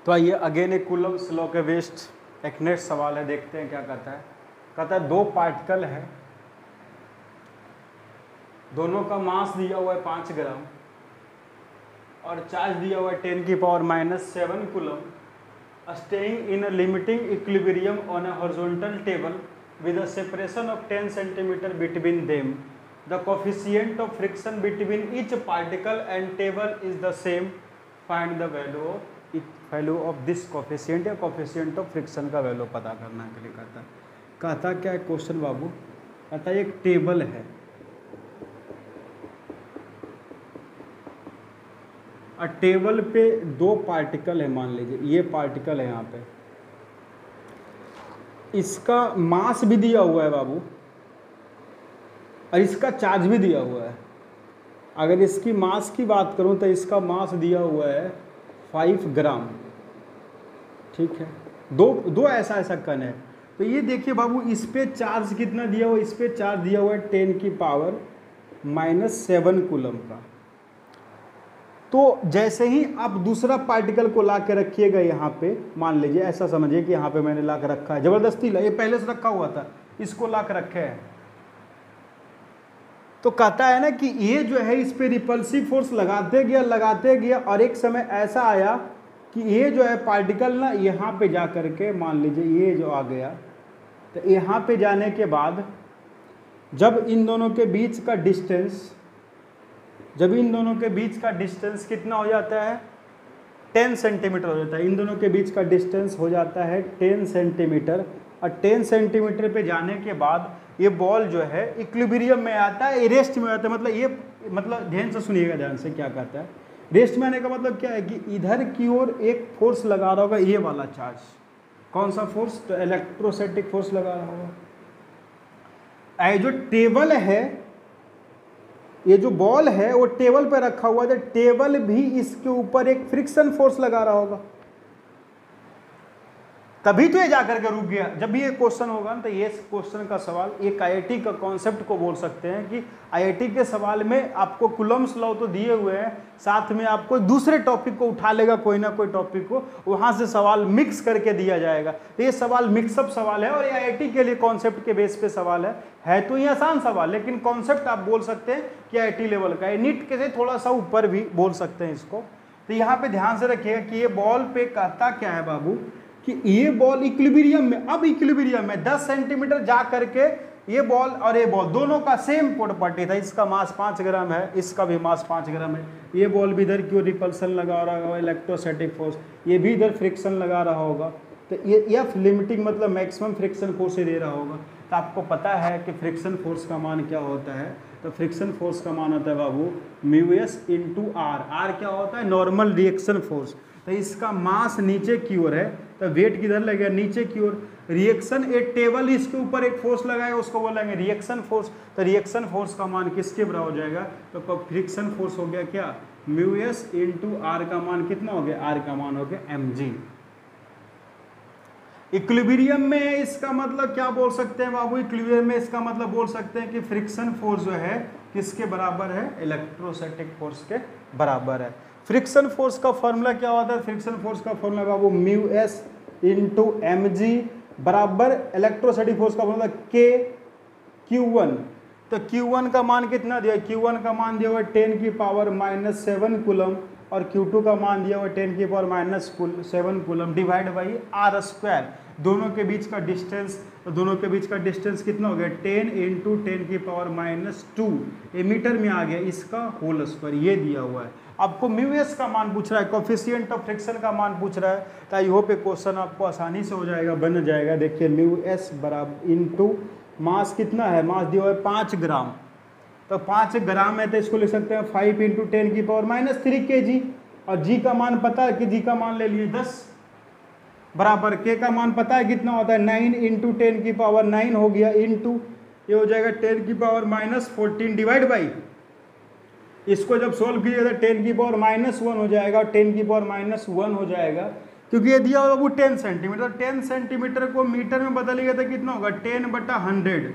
तो आइए अगेन एक कूलम्ब्स लॉ के बेस्ड एक नेक्स्ट सवाल है, देखते हैं क्या कहता है। कहता है दो पार्टिकल है, दोनों का मास दिया हुआ है 5 ग्राम और चार्ज दिया हुआ है 10⁻⁻7 coulomb, staying in a limiting equilibrium on a horizontal table with a separation of 10 centimeter between them. The coefficient of friction between each particle and table is the same. Find the value of this coefficient या coefficient of friction का value पता करना के लिए कहता क्या है question बाबू। कहता है एक टेबल है, और टेबल पे दो पार्टिकल है, मान लीजिए ये पार्टिकल है यहाँ पे, इसका मास भी दिया हुआ है बाबू और इसका चार्ज भी दिया हुआ है। अगर इसकी मास की बात करूँ तो इसका मास दिया हुआ है 5 ग्राम, ठीक है। दो ऐसा कण है, तो ये देखिए बाबू, इस पे चार्ज कितना दिया हुआ है, इस पे चार्ज दिया हुआ है 10⁻⁻7 कूलम का। तो जैसे ही आप दूसरा पार्टिकल को ला के रखिएगा यहाँ पे, मान लीजिए ऐसा समझिए कि यहाँ पे मैंने ला के रखा है, ज़बरदस्ती ला, ये पहले से रखा हुआ था, इसको ला के रखे है। तो कहता है ना कि ये जो है इस पे रिपल्सिव फोर्स लगाते गया और एक समय ऐसा आया कि ये जो है पार्टिकल ना यहाँ पे जा करके, मान लीजिए ये जो आ गया, तो यहाँ पे जाने के बाद जब इन दोनों के बीच का डिस्टेंस कितना हो जाता है, 10 सेंटीमीटर हो जाता है। इन दोनों के बीच का डिस्टेंस हो जाता है 10 सेंटीमीटर, और 10 सेंटीमीटर पे जाने के बाद ये बॉल जो है इक्विलिब्रियम में आता है, रेस्ट में आता है। मतलब ध्यान से सुनिएगा, ध्यान से क्या कहता है। रेस्ट में आने का मतलब क्या है कि इधर की ओर एक फोर्स लगा रहा होगा, ये वाला चार्ज, कौन सा फोर्स, तो इलेक्ट्रोस्टैटिक फोर्स लगा रहा होगा। जो टेबल है, ये जो बॉल है वो टेबल पे रखा हुआ है, तो टेबल भी इसके ऊपर एक फ्रिक्शन फोर्स लगा रहा होगा, तभी तो ये जाकर के रुक गया। जब भी ये क्वेश्चन होगा ना, तो ये क्वेश्चन का सवाल एक आईआईटी का कॉन्सेप्ट को बोल सकते हैं कि आईआईटी के सवाल में आपको कूलम्ब्स लॉ तो दिए हुए हैं, साथ में आपको दूसरे टॉपिक को उठा लेगा, कोई ना कोई टॉपिक को वहां से सवाल मिक्स करके दिया जाएगा। तो ये सवाल मिक्सअप सवाल है और ये आईआईटी के लिए कॉन्सेप्ट के बेस पे सवाल है तो ये आसान सवाल, लेकिन कॉन्सेप्ट आप बोल सकते हैं कि आईआईटी लेवल का है, नीट के से थोड़ा सा ऊपर भी बोल सकते हैं इसको। तो यहाँ पे ध्यान से रखिएगा कि ये बॉल पे कहता क्या है बाबू कि ये बॉल इक्विलिब्रियम में, अब इक्विलिब्रियम में 10 सेंटीमीटर जा करके ये बॉल और ये बॉल दोनों का सेम प्रॉपर्टी था, इसका मास 5 ग्राम है, इसका भी मास 5 ग्राम है। ये बॉल भी इधर की ओर रिपल्सन लगा रहा होगा, इलेक्ट्रोस्टैटिक फोर्स, ये भी इधर फ्रिक्शन लगा रहा होगा, तो ये एफ लिमिटिंग मतलब मैक्सिमम फ्रिक्शन फोर्स ही दे रहा होगा। तो आपको पता है कि फ्रिक्शन फोर्स का मान क्या होता है, तो फ्रिक्शन फोर्स का मान होता है बाबू μs × r क्या होता है, नॉर्मल रिएक्शन फोर्स। तो इसका मास नीचे की ओर है, तो वेट किधर लगेगा, नीचे की ओर। रिएक्शन एक टेबल इसके ऊपर एक फोर्स लगाएगा, उसको बोलेंगे रिएक्शन फोर्स। तो रिएक्शन फोर्स का मान किसके बराबर हो जाएगा, तो फ्रिक्शन फोर्स हो गया क्या, μs × r का मान कितना हो गया, r का मान हो गया mg। इक्विलिब्रियम में इसका मतलब क्या बोल सकते हैं बाबू, इक्विलिब्रियम में इसका मतलब बोल सकते हैं कि फ्रिक्शन फोर्स जो है किसके बराबर है, इलेक्ट्रोस्टैटिक फोर्स के बराबर है। फ्रिक्शन फोर्स का फॉर्मूला क्या होता है, फ्रिक्शन फोर्स का फॉर्मूला बाबू μs × mg बराबर इलेक्ट्रोस्टैटिक फोर्स का फॉर्मूला k q1। तो q1 का मान कितना दिया, q1 का मान दिया हुआ 10⁻⁻7 कूलम और q2 का मान दिया हुआ 10⁻⁻7 कूलम डिवाइड बाई r²। दोनों के बीच का डिस्टेंस, तो दोनों के बीच का डिस्टेंस कितना हो गया, 10 × 10⁻², ये मीटर में आ गया, इसका होल स्क्वायर ये दिया हुआ है। आपको μs का मान पूछ रहा है, कोफिशिएंट ऑफ फ्रिक्शन का मान पूछ रहा है, तो आई होप ये क्वेश्चन आपको आसानी से हो जाएगा, बन जाएगा। देखिए μs बराबर इंटू मास कितना है, मास दिया हुआ है 5 ग्राम, तो 5 ग्राम है तो इसको लिख सकते हैं 5 × 10⁻³ kg, और g का मान पता है कि g का मान ले लिए 10 बराबर k का मान पता है कितना होता है, 9 × 10⁻9 हो गया, इंटू ये हो जाएगा 10⁻14 डिवाइड बाई, इसको जब सोल्व कीजिएगा तो 10⁻1 हो जाएगा और 10⁻1 हो जाएगा, क्योंकि ये दिया होगा वो 10 सेंटीमीटर। 10 सेंटीमीटर को मीटर में बदलिएगा तो कितना होगा, 10/100,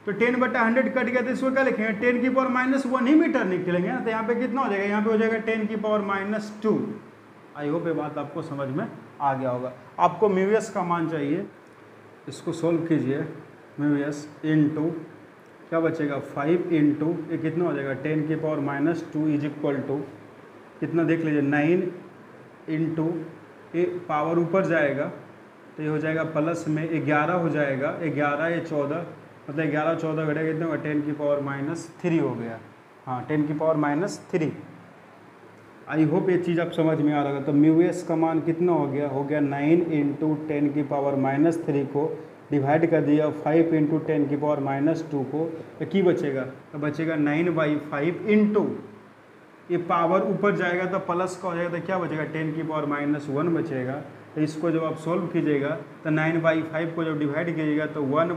तो 10/100 कट गया, तो इसको क्या लिखेंगे, 10⁻1 ही मीटर निकलेंगे ना, तो यहाँ पे कितना हो जाएगा, यहाँ पे हो जाएगा 10⁻2 आई होप ये बात आपको समझ में आ गया होगा। आपको म्यू एस का मान चाहिए, इसको सोल्व कीजिए। म्यू एस इंटू क्या बचेगा 5 इंटू ये कितना हो जाएगा 10 की पावर -2 इज इक्वल टू कितना देख लीजिए 9 इंटू ये पावर ऊपर जाएगा तो ये हो जाएगा प्लस में 11 हो जाएगा, 11 ये 14 मतलब 11 14 घटेगा कितना होगा 10 की पावर -3 हो गया। हाँ 10 की पावर -3। आई होप ये चीज़ आप समझ में आ रहा होगा। तो म्यू एस का मान कितना हो गया 9 इंटू 10 की पावर -3 को डिवाइड कर दिया 5 इंटू 10 की पावर -2 को, तो की बचेगा तो बचेगा 9/5 इंटू ये पावर ऊपर जाएगा तो प्लस का हो जाएगा तो क्या बचेगा 10 की पावर -1 बचेगा। तो इसको जब आप सोल्व कीजिएगा तो 9/5 को जब डिवाइड कीजिएगा तो 1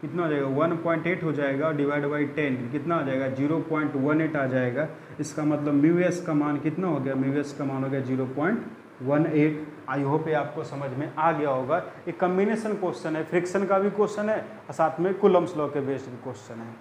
हो जाएगा 1.8 हो जाएगा और डिवाइड बाई 10 कितना आ जाएगा 0.18 आ जाएगा। इसका मतलब म्यू एस का मान कितना हो गया, म्यू एस का मान हो गया 0.18। आई होप ये आपको समझ में आ गया होगा। ये कम्बिनेशन क्वेश्चन है, फ्रिक्शन का भी क्वेश्चन है और साथ में कूलम्स लॉ के बेस्ड क्वेश्चन है।